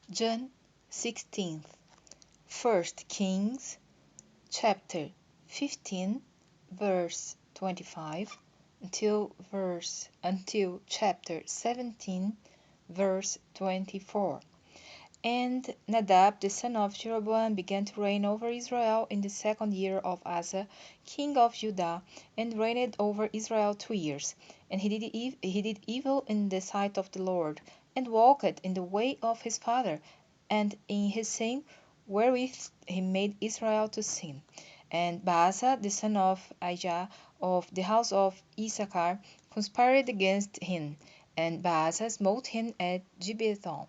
June 16th. 1 Kings chapter 15 verse 25 until chapter 17 verse 24. And Nadab the son of Jeroboam began to reign over Israel in the second year of Asa king of Judah, and reigned over Israel 2 years. And he did evil in the sight of the Lord, and walked in the way of his father, and in his sin wherewith he made Israel to sin. And Baasa the son of Ahijah of the house of Issachar conspired against him, and Baasa smote him at Gibeon,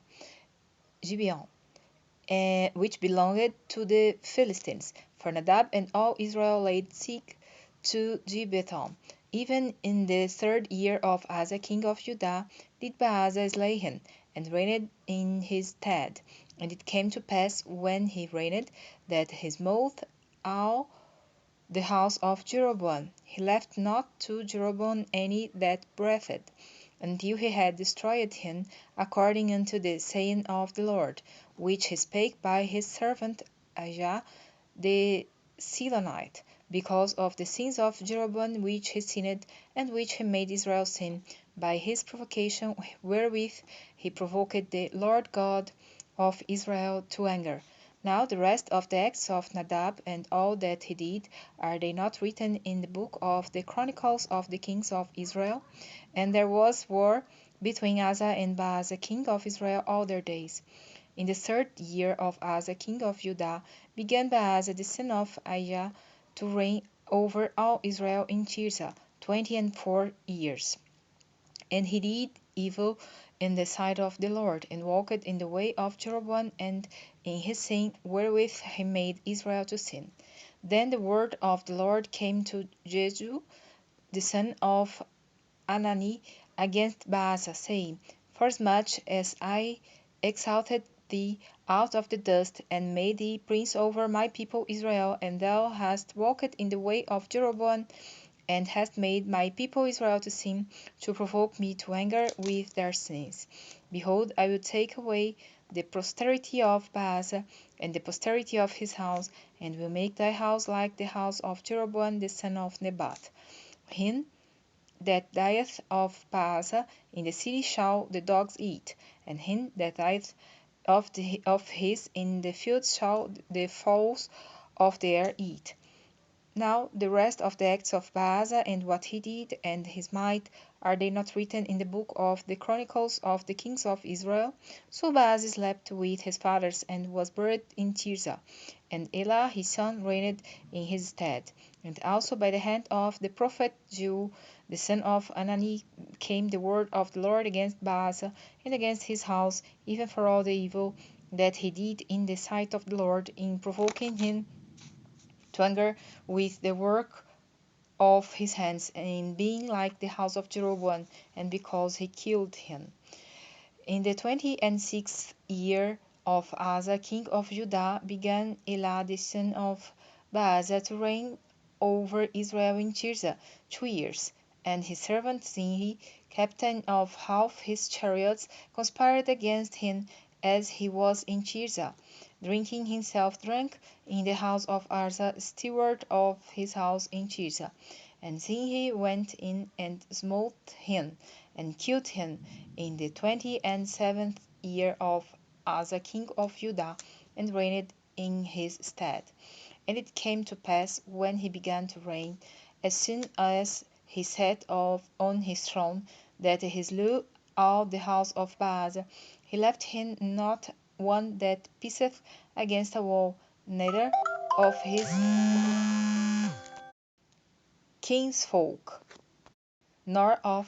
which belonged to the Philistines. For Nadab and all Israel laid siege to Gibeon. Even in the 3rd year of Asa king of Judah did Baasa slay him, and reigned in his stead. And it came to pass, when he reigned, that he smote all the house of Jeroboam. He left not to Jeroboam any that breathed, until he had destroyed him, according unto the saying of the Lord, which he spake by his servant Ahijah the Shilonite, because of the sins of Jeroboam which he sinned, and which he made Israel sin, by his provocation wherewith he provoked the Lord God of Israel to anger. Now the rest of the acts of Nadab and all that he did, are they not written in the book of the Chronicles of the kings of Israel? And there was war between Asa and Baasa king of Israel all their days. In the 3rd year of Asa king of Judah began Baasa the son of Ahijah to reign over all Israel in Tirzah 24 years. And he did evil in the sight of the Lord, and walked in the way of Jeroboam, and in his sin wherewith he made Israel to sin. Then the word of the Lord came to Jehu the son of Anani against Baasa, saying, Forasmuch as I exalted thee out of the dust, and made thee prince over my people Israel, and thou hast walked in the way of Jeroboam, and hast made my people Israel to sin, to provoke me to anger with their sins. Behold, I will take away the posterity of Baasa, and the posterity of his house, and will make thy house like the house of Jeroboam the son of Nebat. Him that dieth of Baasa in the city shall the dogs eat, and him that dieth of his in the field shall the fowls of the air eat. Now the rest of the acts of Baasa, and what he did, and his might, are they not written in the book of the Chronicles of the kings of Israel? So Baasa slept with his fathers, and was buried in Tirzah, and Elah his son reigned in his stead. And also by the hand of the prophet Jehu the son of Anani came the word of the Lord against Baasa, and against his house, even for all the evil that he did in the sight of the Lord, in provoking him to anger with the work of his hands, and in being like the house of Jeroboam, and because he killed him. In the 26th year of Asa king of Judah began Elah the son of Baasa to reign over Israel in Tirzah 2 years. And his servant Zinhi, captain of half his chariots, conspired against him as he was in Tirzah, drinking himself drunk in the house of Asa, steward of his house in Tirzah. And Zinhi went in and smote him, and killed him in the 27th year of Asa king of Judah, and reigned in his stead. And it came to pass, when he began to reign, as soon as he sat on his throne, that he slew all the house of Baasa. He left him not one that pisseth against a wall, neither of his kinsfolk, nor of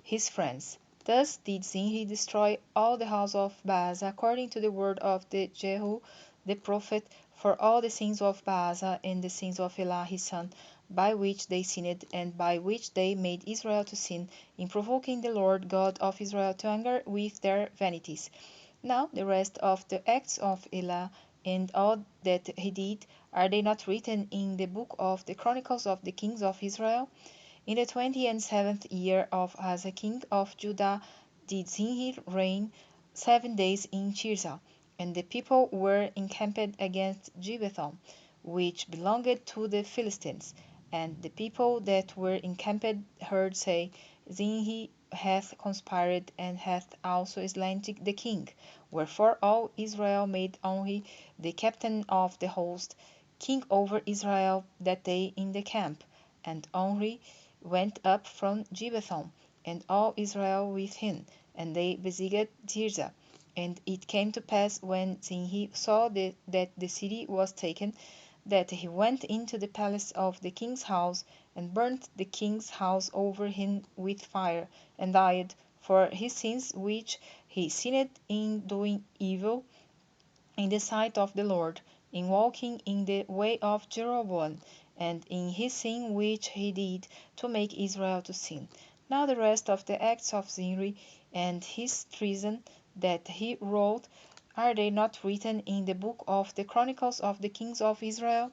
his friends. Thus did Zinri destroy all the house of Baasa, according to the word of the Jehu the prophet, for all the sins of Baasa and the sins of Elah his son, by which they sinned, and by which they made Israel to sin, in provoking the Lord God of Israel to anger with their vanities. Now the rest of the acts of Elah, and all that he did, are they not written in the book of the Chronicles of the kings of Israel? In the 27th year of Asa king of Judah did Zinhi reign 7 days in Tirzah. And the people were encamped against Gibbethon, which belonged to the Philistines. And the people that were encamped heard say, Zinhi hath conspired, and hath also slain the king. Wherefore all Israel made Onri, the captain of the host, king over Israel that day in the camp. And Onri went up from Gibbethon, and all Israel with him, and they besieged Tirzah. And it came to pass when Zinhi saw that the city was taken, that he went into the palace of the king's house, and burnt the king's house over him with fire, and died for his sins which he sinned in doing evil in the sight of the Lord, in walking in the way of Jeroboam, and in his sin which he did to make Israel to sin. Now the rest of the acts of Zimri, and his treason that he wrote, are they not written in the book of the Chronicles of the kings of Israel?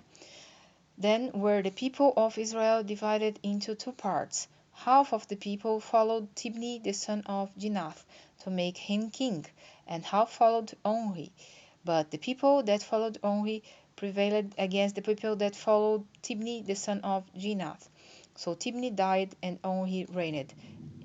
Then were the people of Israel divided into two parts. Half of the people followed Tibni the son of Ginath, to make him king, and half followed Omri. But the people that followed Omri prevailed against the people that followed Tibni the son of Ginath. So Tibni died, and Omri reigned.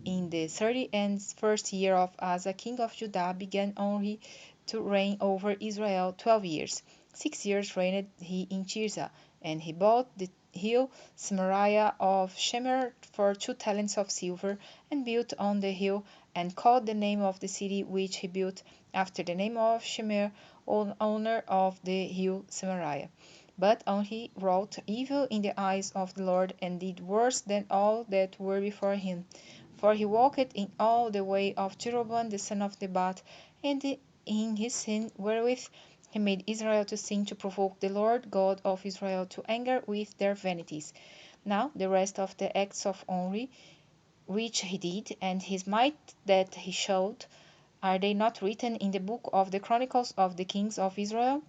In the 31st year of Asa king of Judah began Omri to reign over Israel 12 years. 6 years reigned he in Tirzah, and he bought the hill Samaria of Shemer for 2 talents of silver, and built on the hill, and called the name of the city which he built after the name of Shemer, owner of the hill Samaria. But Omri wrought evil in the eyes of the Lord, and did worse than all that were before him. For he walked in all the way of Jeroboam the son of Nebat, and in his sin wherewith he made Israel to sin, to provoke the Lord God of Israel to anger with their vanities. Now the rest of the acts of Omri, which he did, and his might that he showed, are they not written in the book of the Chronicles of the kings of Israel?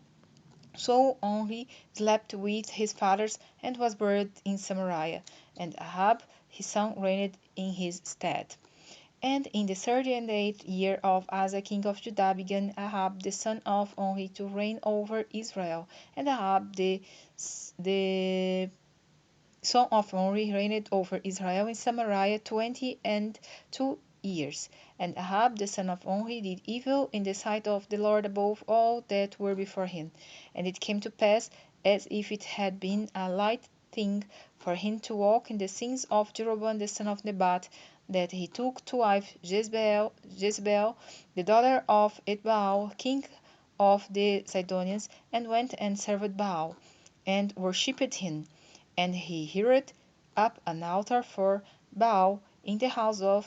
So Omri slept with his fathers, and was buried in Samaria, and Ahab his son reigned in his stead. And in the 38th year of Asa king of Judah began Ahab the son of Omri to reign over Israel. And Ahab the son of Omri reigned over Israel in Samaria 20 and 2 years. And Ahab the son of Omri did evil in the sight of the Lord above all that were before him. And it came to pass, as if it had been a light thing for him to walk in the sins of Jeroboam the son of Nebat, that he took to wife Jezebel, the daughter of Etbaal, king of the Sidonians, and went and served Baal, and worshipped him. And he reared up an altar for Baal in the house of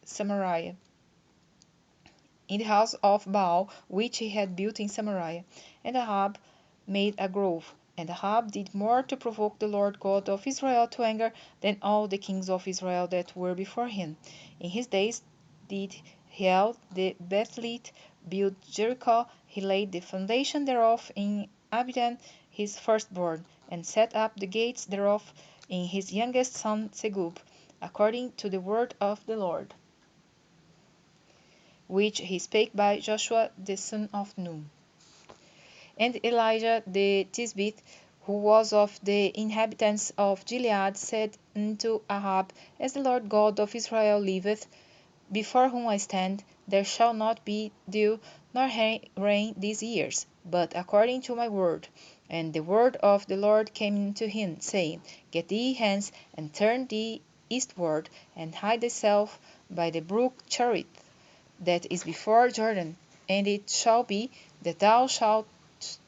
Samaria, in the house of Baal which he had built in Samaria. And Ahab made a grove. And Ahab did more to provoke the Lord God of Israel to anger than all the kings of Israel that were before him. In his days did Hiel the Bethlite build Jericho. He laid the foundation thereof in Abidan his firstborn, and set up the gates thereof in his youngest son Segub, according to the word of the Lord, which he spake by Joshua the son of Nun. And Elijah the Tishbite, who was of the inhabitants of Gilead, said unto Ahab, As the Lord God of Israel liveth, before whom I stand, there shall not be dew nor rain these years, but according to my word. And the word of the Lord came unto him, saying, Get thee hence, and turn thee eastward, and hide thyself by the brook Cherith, that is before Jordan. And it shall be that thou shalt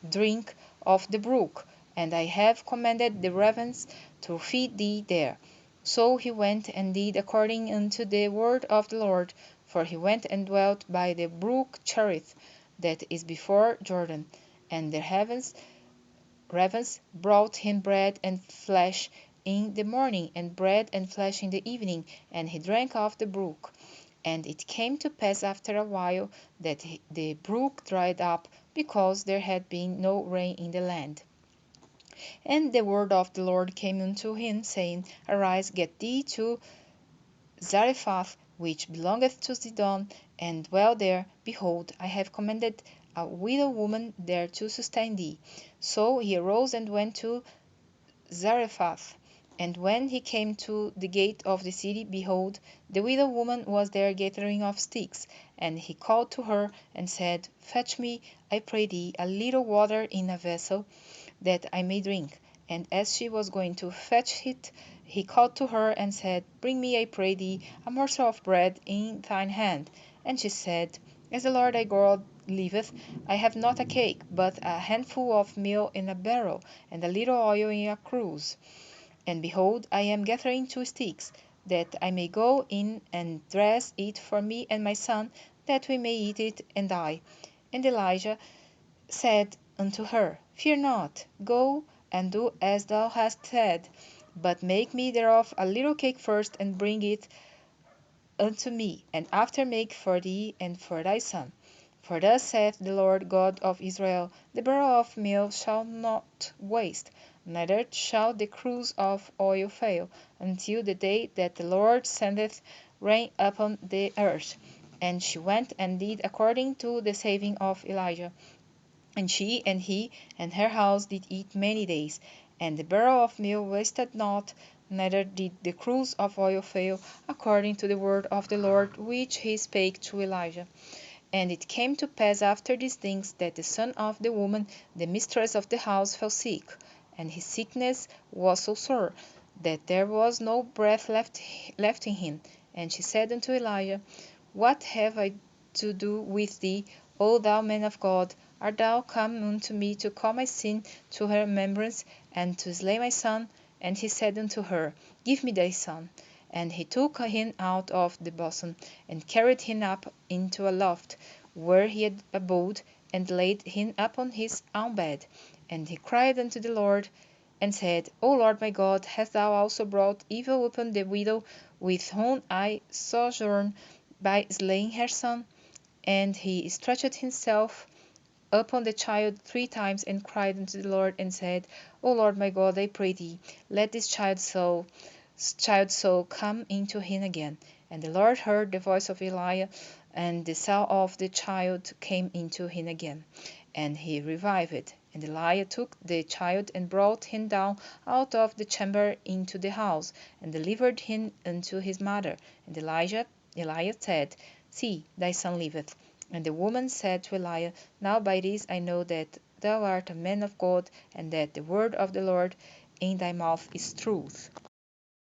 drink of the brook, and I have commanded the ravens to feed thee there. So he went and did according unto the word of the Lord, for he went and dwelt by the brook Cherith, that is before Jordan. And the ravens brought him bread and flesh in the morning, and bread and flesh in the evening, and he drank of the brook. And it came to pass after a while that the brook dried up, because there had been no rain in the land. And the word of the Lord came unto him, saying, Arise, get thee to Zarephath, which belongeth to Sidon, and dwell there. Behold, I have commanded a widow woman there to sustain thee. So he arose and went to Zarephath. And when he came to the gate of the city, behold, the widow woman was there gathering of sticks. And he called to her, and said, Fetch me, I pray thee, a little water in a vessel, that I may drink. And as she was going to fetch it, he called to her, and said, Bring me, I pray thee, a morsel of bread in thine hand. And she said, As the Lord thy God liveth, I have not a cake, but a handful of meal in a barrel, and a little oil in a cruse. And behold, I am gathering 2 sticks, that I may go in and dress it for me and my son, that we may eat it and die. And Elijah said unto her, Fear not, go and do as thou hast said, but make me thereof a little cake first, and bring it unto me, and after make for thee and for thy son. For thus saith the Lord God of Israel, The barrel of meal shall not waste, neither shall the cruse of oil fail, until the day that the Lord sendeth rain upon the earth. And she went and did according to the saying of Elijah. And she and he and her house did eat many days, and the barrel of meal wasted not, neither did the cruse of oil fail, according to the word of the Lord which he spake to Elijah. And it came to pass after these things, that the son of the woman, the mistress of the house, fell sick, and his sickness was so sore, that there was no breath left in him. And she said unto Elijah, What have I to do with thee, O thou man of God? Art thou come unto me to call my sin to remembrance, and to slay my son? And he said unto her, Give me thy son. And he took him out of the bosom, and carried him up into a loft, where he had abode, and laid him upon his own bed. And he cried unto the Lord, and said, O Lord my God, hast thou also brought evil upon the widow with whom I sojourn, by slaying her son? And he stretched himself upon the child 3 times, and cried unto the Lord, and said, O Lord my God, I pray thee, let this child's soul come into him again. And the Lord heard the voice of Eliah, and the soul of the child came into him again, and he revived. And Eliah took the child, and brought him down out of the chamber into the house, and delivered him unto his mother. And Eliah said, See, thy son liveth. And the woman said to Eliah, Now by this I know that thou art a man of God, and that the word of the Lord in thy mouth is truth.